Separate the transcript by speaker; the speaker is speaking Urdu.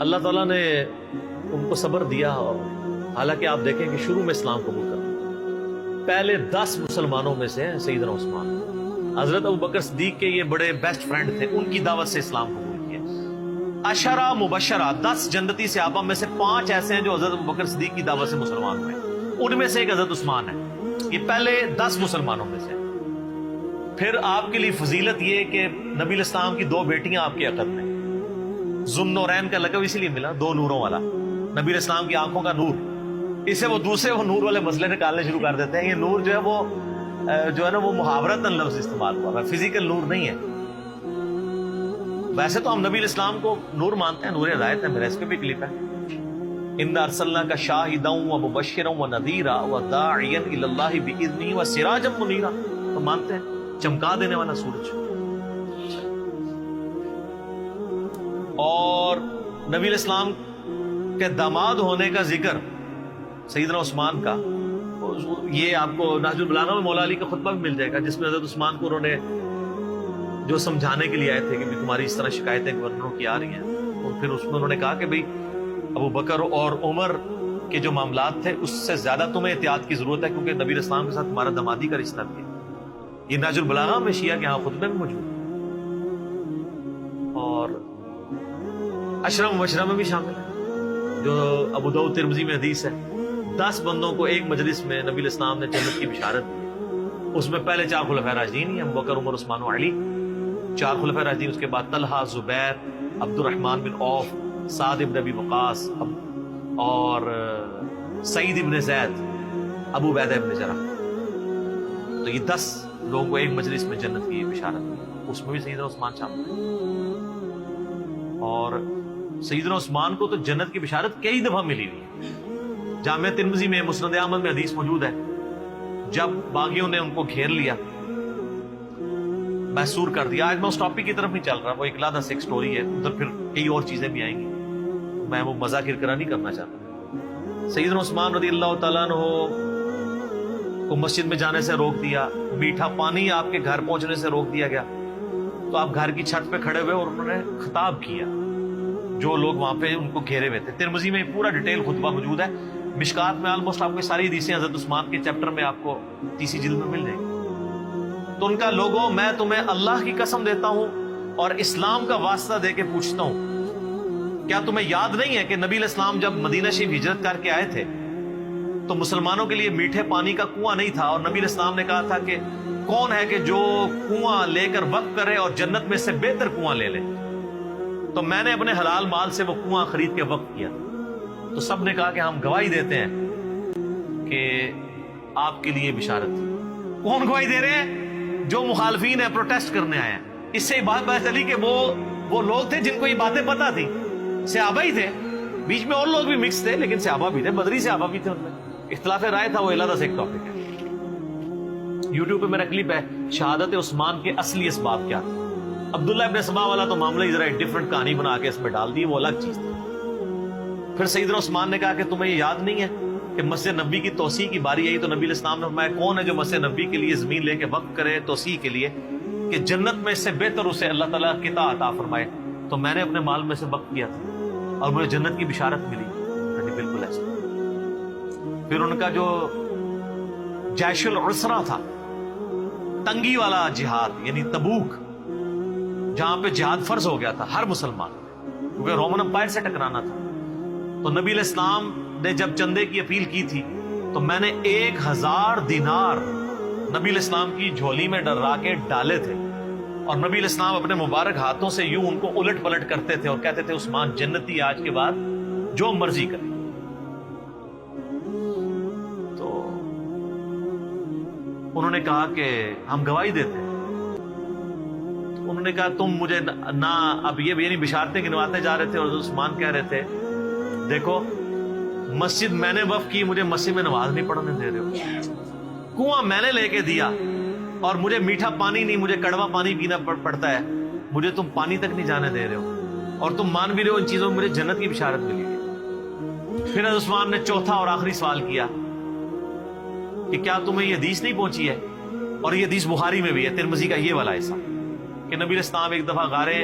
Speaker 1: اللہ تعالیٰ نے ان کو صبر دیا، اور حالانکہ آپ دیکھیں کہ شروع میں اسلام قبول کر پہلے 10 مسلمانوں میں سے سیدنا عثمان، حضرت ابوبکر صدیق کے یہ بڑے بیسٹ فرینڈ تھے، ان کی دعوت سے اسلام قبول کیا۔ عشرہ مبشرہ 10 جنتی صحابہ میں سے 5 ایسے ہیں جو حضرت ابوبکر صدیق کی دعوت سے مسلمان ہوئے، ان میں سے ایک حضرت عثمان ہے۔ یہ پہلے 10 مسلمانوں میں سے۔ پھر آپ کے لیے فضیلت یہ کہ نبی الاسلام کی 2 بیٹیاں آپ کے عقد میں، ذوالنورین کا لقب اسی لیے ملا، 2 نوروں والا، نبی الاسلام کی آنکھوں کا نور۔ اسے وہ دوسرے وہ نور والے مسئلے نکالنے شروع کر دیتے ہیں۔ یہ نور جو ہے وہ محاورتاً لفظ استعمال ہوا ہے، فزیکل نور نہیں ہے۔ ویسے تو ہم نبی الاسلام کو نور مانتے ہیں، نور ہدایت ہے، میرا اس پہ بھی کلپ ہے، اِنَّا أَرْسَلْنَاكَ شَاهِدًا وَمُبَشِّرًا وَنَذِيرًا وَدَاعِيًا إِلَى اللَّهِ بِإِذْنِهِ وَسِرَاجًا مُنِيرًا، تو مانتے ہیں چمکا دینے والا سورج۔ اور نبی الاسلام کے داماد ہونے کا ذکر سیدنا عثمان کا، یہ آپ کو نہج البلاغہ میں مولا علی کا خطبہ بھی مل جائے گا، جس میں حضرت عثمان کو انہوں نے جو سمجھانے کے لیے آئے تھے کہ تمہاری اس طرح شکایتیں گورنروں کی آ رہی ہیں، اور پھر اس میں انہوں نے کہا کہ بھئی ابو بکر اور عمر کے جو معاملات تھے اس سے زیادہ تمہیں احتیاط کی ضرورت ہے، کیونکہ نبی الاسلام کے ساتھ تمہارا دمادی کا رشتہ بھی ہے۔ یہ نہج البلاغہ میں شیعہ کے ہاں خطبے میں موجود ہے، اور عشرہ مبشرہ میں بھی شامل ہے، جو ابو داؤد ترمذی میں حدیث ہے۔ 10 بندوں کو ایک مجلس میں نبی الاسلام نے جنت کی بشارت دی۔ اس میں پہلے 4 خلفائے راشدین ہیں، ابو بکر، عمر، عثمان و علی، 4 خلفائے راشدین۔ اس کے بعد طلحہ، زبیر، عبد الرحمن بن عوف، سعد بن ابی وقاص، اور سعید بن زید، ابو عبیدہ بن جرح۔ تو یہ 10 لوگوں کو ایک مجلس میں جنت کی بشارت دی، اس میں بھی سیدنا عثمان شامل ہے۔ اور سیدنا عثمان کو تو جنت کی بشارت کئی دفعہ ملی ہوئی ہے۔ جامع ترمذی میں، مسند احمد میں حدیث موجود ہے، جب باغیوں نے ان کو گھیر لیا، محصور کر دیا۔ آج میں اس ٹاپک کی طرف نہیں چل رہا، وہ ایک علیحدہ سے ایک سٹوری ہے، ادھر پھر کئی اور چیزیں بھی آئیں گی، میں وہ مزاح کرکرا نہیں کرنا چاہتا۔ سیدنا عثمان رضی اللہ تعالیٰ عنہ کو مسجد میں جانے سے روک دیا، میٹھا پانی آپ کے گھر پہنچنے سے روک دیا گیا، تو آپ گھر کی چھت پہ کھڑے ہوئے اور انہوں نے خطاب کیا جو لوگ وہاں پہ ان کو گھیرے ہوئے تھے۔ ترمذی میں پورا ڈیٹیل خطبہ موجود ہے، مشکات میں آلموسٹ آپ کو ساری حدیثیں حضرت عثمان کے چیپٹر میں آپ کو تیسری جلد میں مل جائیں گی۔ تو ان کا لوگوں، میں تمہیں اللہ کی قسم دیتا ہوں اور اسلام کا واسطہ دے کے پوچھتا ہوں، کیا تمہیں یاد نہیں ہے کہ نبی الاسلام جب مدینہ شریف ہجرت کر کے آئے تھے تو مسلمانوں کے لیے میٹھے پانی کا کنواں نہیں تھا، اور نبی الاسلام نے کہا تھا کہ کون ہے کہ جو کنواں لے کر وقف کرے اور جنت میں سے بہتر کنواں لے لے، تو میں نے اپنے حلال مال سے وہ کنواں خرید کے وقف کیا۔ تو سب نے کہا کہ ہم گواہی دیتے ہیں کہ آپ کے لیے بشارت تھی۔ کون گواہی دے رہے ہیں؟ جو مخالفین ہیں، پروٹیسٹ کرنے آئے ہیں۔ اس سے بات پتہ چلی کہ وہ لوگ تھے جن کو یہ باتیں پتہ تھی، صحابہ ہی تھے، بیچ میں اور لوگ بھی مکس تھے لیکن صحابہ بھی تھے، بدری صحابہ بھی تھے، ان میں اختلاف رائے تھا، وہ علیحدہ سے ایک ٹاپک ہے۔ یوٹیوب پہ میرا کلپ ہے، شہادت عثمان کے اصلی اسباب کیا تھے۔ عبداللہ ابن سبا والا تو معاملہ ہی ذرا ایک ڈفرنٹ کہانی بنا کے اس میں ڈال دی، وہ الگ چیز تھی۔ پھر سیدنا عثمان نے کہا کہ تمہیں یہ یاد نہیں ہے کہ مسجد نبی کی توسیع کی باری آئی تو نبی الاسلام نے فرمایا کون ہے جو مسجد نبی کے لیے زمین لے کے وقف کرے توسیع کے لیے کہ جنت میں اس سے بہتر اسے اللہ تعالیٰ قطع عطا فرمائے، تو میں نے اپنے مال میں سے وقف کیا تھا اور مجھے جنت کی بشارت ملی۔ بالکل ایسا۔ پھر ان کا جو جیش العسرہ تھا، تنگی والا جہاد، یعنی تبوک، جہاں پہ جہاد فرض ہو گیا تھا ہر مسلمان، کیونکہ رومن امپائر سے ٹکرانا تھا، تو نبی علیہ السلام نے جب چندے کی اپیل کی تھی تو میں نے 1000 دینار نبی علیہ السلام کی جھولی میں ڈرا کے ڈالے تھے، اور نبی علیہ السلام اپنے مبارک ہاتھوں سے یوں ان کو الٹ پلٹ کرتے تھے اور کہتے تھے عثمان جنتی آج کے بعد جو مرضی کرے۔ تو انہوں نے کہا کہ ہم گواہی دیتے ہیں۔ انہوں نے کہا تم مجھے نہ، اب یہ بھی یعنی بشارتیں گنواتے جا رہے تھے، اور عثمان کہہ رہے تھے دیکھو مسجد میں نے وقف کی، مجھے مسجد میں نماز نہیں پڑھنے دے رہے ہو، کنواں میں نے لے کے دیا اور مجھے میٹھا پانی نہیں، مجھے کڑوا پانی پینا پڑتا ہے، مجھے تم پانی تک نہیں جانے دے رہے ہو، اور تم مان بھی رہے ہو ان چیزوں میں مجھے جنت کی بشارت ملی ہے۔ پھر عثمان نے چوتھا اور آخری سوال کیا کہ کیا تمہیں یہ حدیث نہیں پہنچی ہے، اور یہ حدیث بخاری میں بھی ہے، ترمذی کا یہ والا حصہ، کہ نبی الاسلام ایک دفعہ غارے